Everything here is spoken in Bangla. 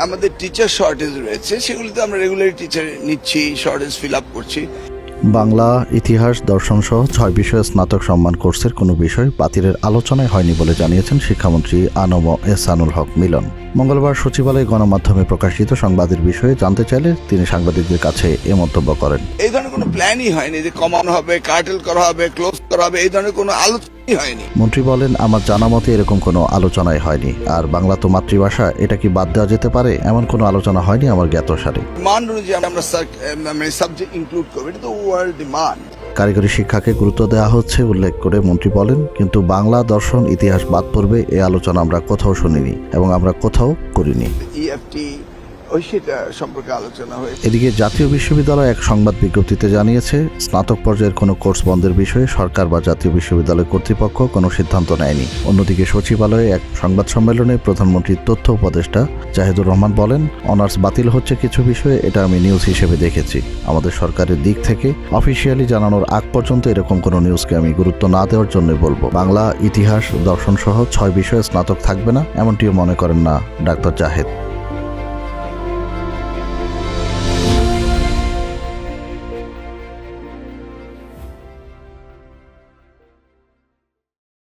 আমাদের টিচার শর্টেজ রয়েছে, সেগুলিতে আমরা রেগুলার টিচার নিচ্ছি, শর্টেজ ফিল আপ করছি। বাংলা, ইতিহাস, দর্শন সহ 6 বিষয়ে স্নাতক সম্মান কোর্সের কোনো বিষয় বাতিলের আলোচনায় হয়নি বলে জানিয়েছেন শিক্ষামন্ত্রী আনম এহসানুল হক মিলন। মঙ্গলবার সচিবালয়ে গণমাধ্যমে প্রকাশিত সংবাদের বিষয়ে জানতে চাইলে তিনি সাংবাদিকদের কাছে এ মন্তব্য করেন। এই ধরনের কোনো প্ল্যানই হয়নি যে কমানো হবে, কার্টেল করা হবে, ক্লোজ করা হবে, এই ধরনের কোনো আলোচনাই হয়নি। মন্ত্রী বলেন, আমার জানা মতে এরকম কোনো আলোচনাই হয়নি। আর বাংলা তো মাতৃভাষা, এটা কি বাদ দেওয়া যেতে পারে এমন কোনো আলোচনা হয়নি আমার জ্ঞাতসারে। মান অনুযায়ী আমরা সাবজেক্ট ইনক্লুড করবো, এটা তো ওয়ার্ল্ড ডিমান্ড। কারিগরি শিক্ষাকে গুরুত্ব দেওয়া হচ্ছে উল্লেখ করে মন্ত্রী বলেন, কিন্তু বাংলা, দর্শন, ইতিহাস বাদ পড়বে এ আলোচনা আমরা কোথাও শুনিনি এবং আমরা কোথাও করিনি। ইএফটি সেটা সম্পর্কে আলোচনা হয়েছে। এদিকে জাতীয় বিশ্ববিদ্যালয় এক সংবাদ বিজ্ঞপ্তিতে জানিয়েছে, স্নাতক পর্যায়ের কোনো কোর্স বন্ধের বিষয়ে সরকার বা জাতীয় বিশ্ববিদ্যালয় কর্তৃপক্ষ কোনো সিদ্ধান্ত নেয়নি। অন্যদিকে সচিবালয়ে এক সংবাদ সম্মেলনে প্রধানমন্ত্রীর তথ্য উপদেষ্টা জাহিদুর রহমান বলেন, অনার্স বাতিল হচ্ছে কিছু বিষয়ে, এটা আমি নিউজ হিসেবে দেখেছি। আমাদের সরকারের দিক থেকে অফিসিয়ালি জানানোর আগ পর্যন্ত এরকম কোনো নিউজকে আমি গুরুত্ব না দেওয়ার জন্য বলবো। বাংলা, ইতিহাস, দর্শন সহ 6 বিষয়ে স্নাতক থাকবে না, এমনটিও মনে করেন না ডাক্তার জাহেদ।